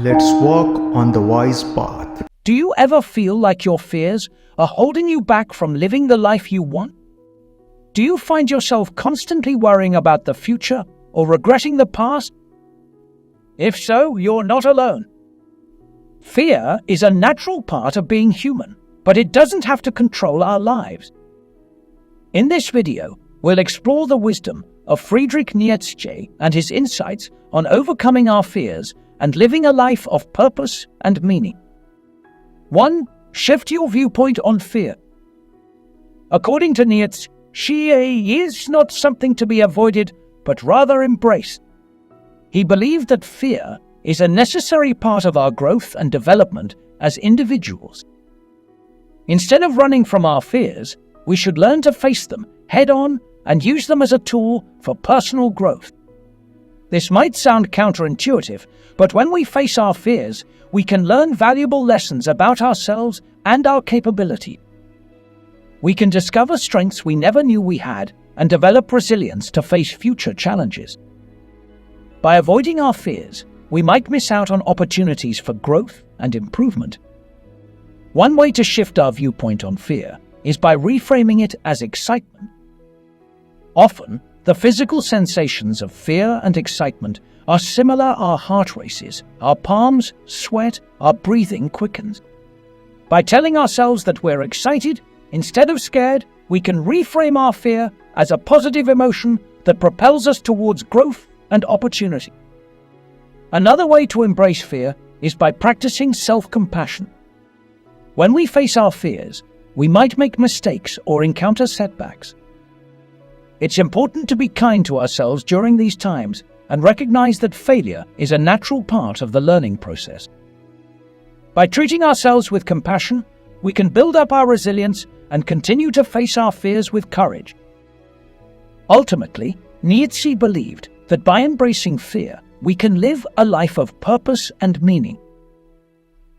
Let's walk on the wise path. Do you ever feel like your fears are holding you back from living the life you want? Do you find yourself constantly worrying about the future or regretting the past? If so, you're not alone. Fear is a natural part of being human, but it doesn't have to control our lives. In this video, we'll explore the wisdom of Friedrich Nietzsche and his insights on overcoming our fears and living a life of purpose and meaning. 1. Shift your viewpoint on fear. According to Nietzsche, fear is not something to be avoided, but rather embraced. He believed that fear is a necessary part of our growth and development as individuals. Instead of running from our fears, we should learn to face them head-on and use them as a tool for personal growth. This might sound counterintuitive, but when we face our fears, we can learn valuable lessons about ourselves and our capability. We can discover strengths we never knew we had and develop resilience to face future challenges. By avoiding our fears, we might miss out on opportunities for growth and improvement. One way to shift our viewpoint on fear is by reframing it as excitement. Often, the physical sensations of fear and excitement are similar. Our heart races, our palms sweat, our breathing quickens. By telling ourselves that we're excited instead of scared, we can reframe our fear as a positive emotion that propels us towards growth and opportunity. Another way to embrace fear is by practicing self-compassion. When we face our fears, we might make mistakes or encounter setbacks. It's important to be kind to ourselves during these times and recognize that failure is a natural part of the learning process. By treating ourselves with compassion, we can build up our resilience and continue to face our fears with courage. Ultimately, Nietzsche believed that by embracing fear, we can live a life of purpose and meaning.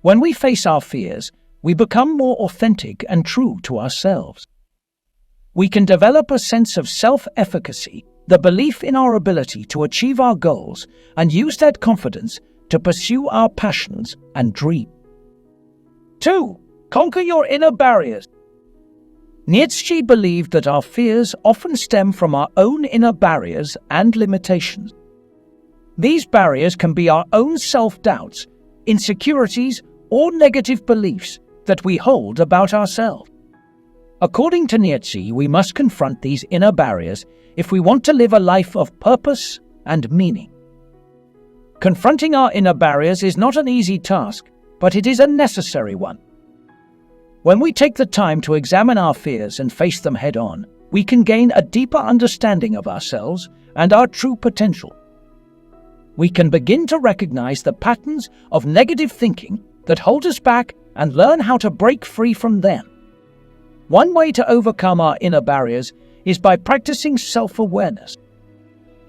When we face our fears, we become more authentic and true to ourselves. We can develop a sense of self-efficacy, the belief in our ability to achieve our goals, and use that confidence to pursue our passions and dreams. 2. Conquer your inner barriers. Nietzsche believed that our fears often stem from our own inner barriers and limitations. These barriers can be our own self-doubts, insecurities, or negative beliefs that we hold about ourselves. According to Nietzsche, we must confront these inner barriers if we want to live a life of purpose and meaning. Confronting our inner barriers is not an easy task, but it is a necessary one. When we take the time to examine our fears and face them head-on, we can gain a deeper understanding of ourselves and our true potential. We can begin to recognize the patterns of negative thinking that hold us back and learn how to break free from them. One way to overcome our inner barriers is by practicing self-awareness.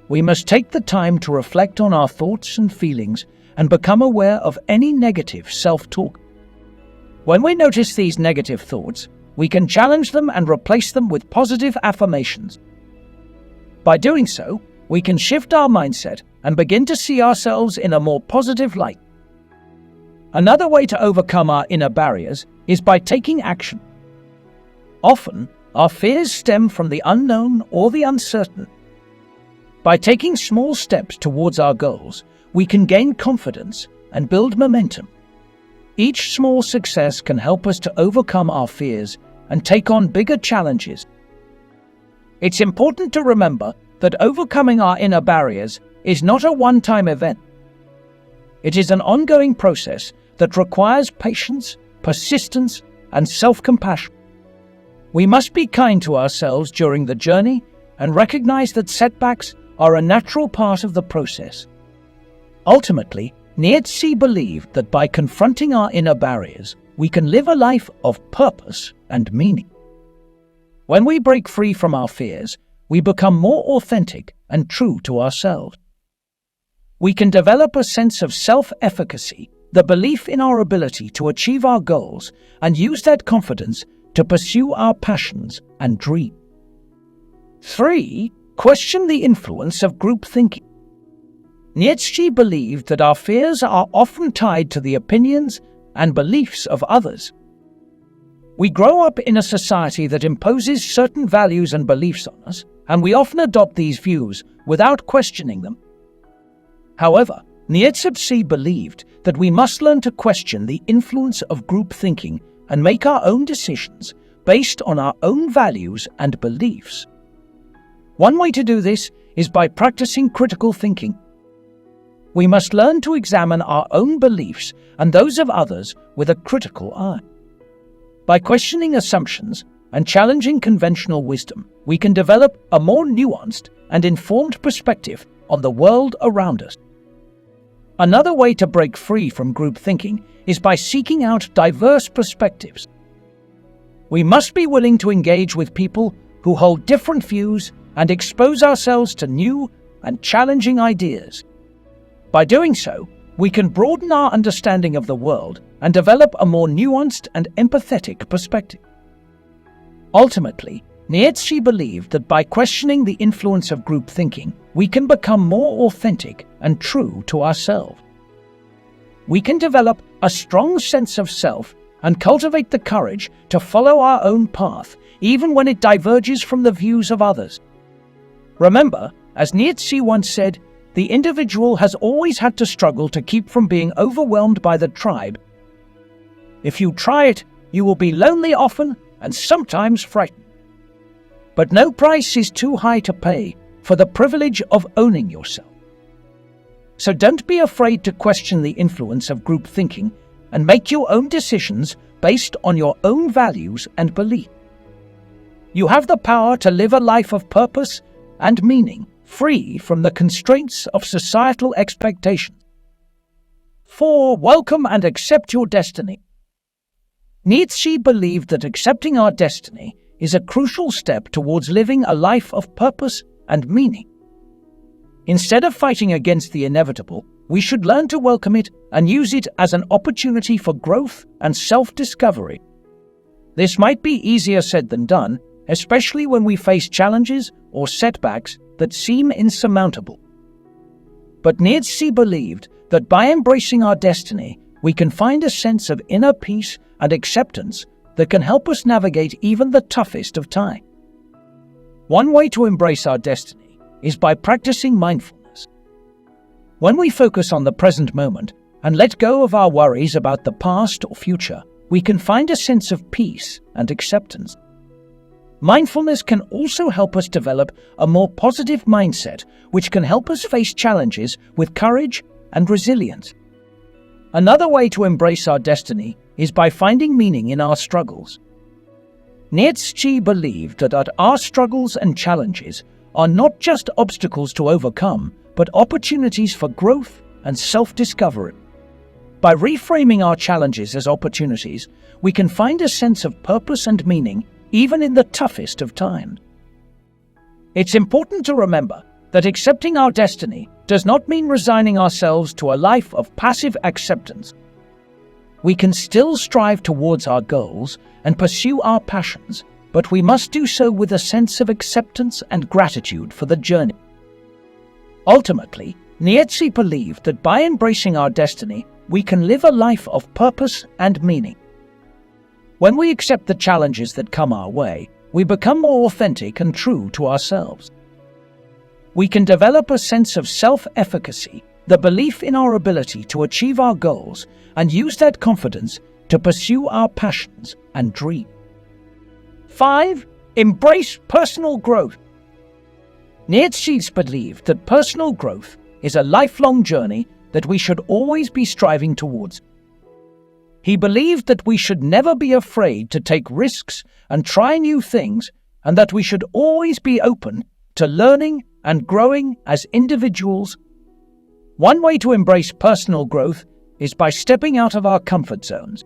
We must take the time to reflect on our thoughts and feelings and become aware of any negative self-talk. When we notice these negative thoughts, we can challenge them and replace them with positive affirmations. By doing so, we can shift our mindset and begin to see ourselves in a more positive light. Another way to overcome our inner barriers is by taking action. Often, our fears stem from the unknown or the uncertain. By taking small steps towards our goals, we can gain confidence and build momentum. Each small success can help us to overcome our fears and take on bigger challenges. It's important to remember that overcoming our inner barriers is not a one-time event. It is an ongoing process that requires patience, persistence, and self-compassion. We must be kind to ourselves during the journey and recognize that setbacks are a natural part of the process. Ultimately, Nietzsche believed that by confronting our inner barriers, we can live a life of purpose and meaning. When we break free from our fears, we become more authentic and true to ourselves. We can develop a sense of self-efficacy, the belief in our ability to achieve our goals, and use that confidence to pursue our passions and dreams. 3. Question the influence of group thinking. Nietzsche believed that our fears are often tied to the opinions and beliefs of others. We grow up in a society that imposes certain values and beliefs on us, and we often adopt these views without questioning them. However, Nietzsche believed that we must learn to question the influence of group thinking and make our own decisions based on our own values and beliefs. One way to do this is by practicing critical thinking. We must learn to examine our own beliefs and those of others with a critical eye. By questioning assumptions and challenging conventional wisdom, we can develop a more nuanced and informed perspective on the world around us. Another way to break free from group thinking is by seeking out diverse perspectives. We must be willing to engage with people who hold different views and expose ourselves to new and challenging ideas. By doing so, we can broaden our understanding of the world and develop a more nuanced and empathetic perspective. Ultimately, Nietzsche believed that by questioning the influence of group thinking, we can become more authentic and true to ourselves. We can develop a strong sense of self and cultivate the courage to follow our own path, even when it diverges from the views of others. Remember, as Nietzsche once said, the individual has always had to struggle to keep from being overwhelmed by the tribe. If you try it, you will be lonely often and sometimes frightened. But no price is too high to pay for the privilege of owning yourself. So don't be afraid to question the influence of group thinking and make your own decisions based on your own values and beliefs. You have the power to live a life of purpose and meaning, free from the constraints of societal expectations. 4. Welcome and accept your destiny. Nietzsche believed that accepting our destiny is a crucial step towards living a life of purpose and meaning. Instead of fighting against the inevitable, we should learn to welcome it and use it as an opportunity for growth and self-discovery. This might be easier said than done, especially when we face challenges or setbacks that seem insurmountable. But Nietzsche believed that by embracing our destiny, we can find a sense of inner peace and acceptance that can help us navigate even the toughest of times. One way to embrace our destiny is by practicing mindfulness. When we focus on the present moment and let go of our worries about the past or future, we can find a sense of peace and acceptance. Mindfulness can also help us develop a more positive mindset, which can help us face challenges with courage and resilience. Another way to embrace our destiny is by finding meaning in our struggles. Nietzsche believed that our struggles and challenges are not just obstacles to overcome, but opportunities for growth and self-discovery. By reframing our challenges as opportunities, we can find a sense of purpose and meaning even in the toughest of times. It's important to remember that accepting our destiny does not mean resigning ourselves to a life of passive acceptance. We can still strive towards our goals and pursue our passions, but we must do so with a sense of acceptance and gratitude for the journey. Ultimately, Nietzsche believed that by embracing our destiny, we can live a life of purpose and meaning. When we accept the challenges that come our way, we become more authentic and true to ourselves. We can develop a sense of self-efficacy, the belief in our ability to achieve our goals, and use that confidence to pursue our passions and dreams. 5. Embrace personal growth. Nietzsche believed that personal growth is a lifelong journey that we should always be striving towards. He believed that we should never be afraid to take risks and try new things, and that we should always be open to learning and growing as individuals. One way to embrace personal growth is by stepping out of our comfort zones.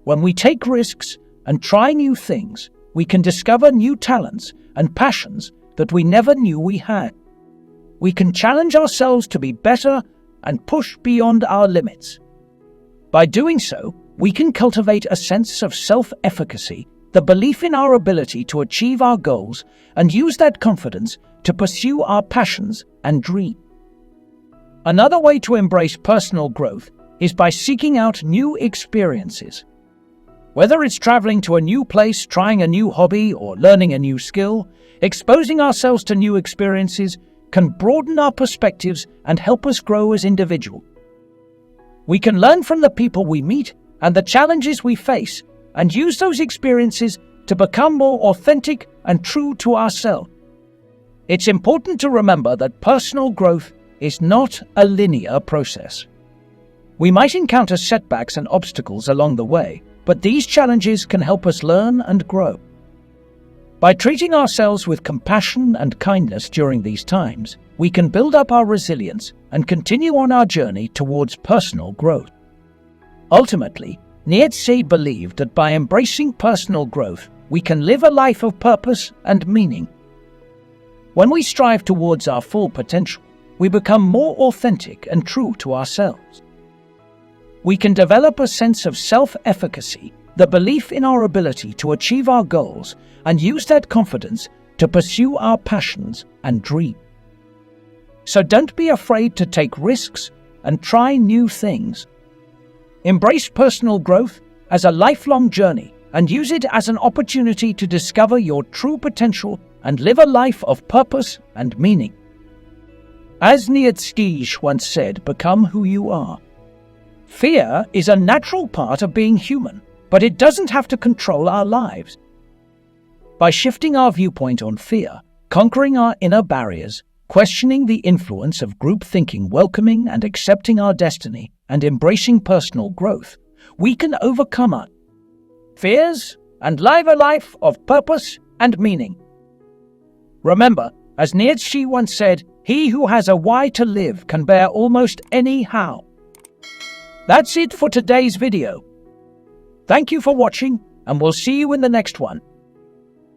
When we take risks and try new things, we can discover new talents and passions that we never knew we had. We can challenge ourselves to be better and push beyond our limits. By doing so, we can cultivate a sense of self-efficacy, the belief in our ability to achieve our goals, and use that confidence to pursue our passions and dreams. Another way to embrace personal growth is by seeking out new experiences. Whether it's traveling to a new place, trying a new hobby, or learning a new skill, exposing ourselves to new experiences can broaden our perspectives and help us grow as individuals. We can learn from the people we meet and the challenges we face and use those experiences to become more authentic and true to ourselves. It's important to remember that personal growth is not a linear process. We might encounter setbacks and obstacles along the way, but these challenges can help us learn and grow. By treating ourselves with compassion and kindness during these times, we can build up our resilience and continue on our journey towards personal growth. Ultimately, Nietzsche believed that by embracing personal growth, we can live a life of purpose and meaning. When we strive towards our full potential, we become more authentic and true to ourselves. We can develop a sense of self-efficacy, the belief in our ability to achieve our goals, and use that confidence to pursue our passions and dreams. So don't be afraid to take risks and try new things. Embrace personal growth as a lifelong journey and use it as an opportunity to discover your true potential and live a life of purpose and meaning. As Nietzsche once said, become who you are. Fear is a natural part of being human, but it doesn't have to control our lives. By shifting our viewpoint on fear, conquering our inner barriers, questioning the influence of group thinking, welcoming and accepting our destiny, and embracing personal growth, we can overcome our fears and live a life of purpose and meaning. Remember, as Nietzsche once said, he who has a why to live can bear almost any how. That's it for today's video. Thank you for watching, and we'll see you in the next one.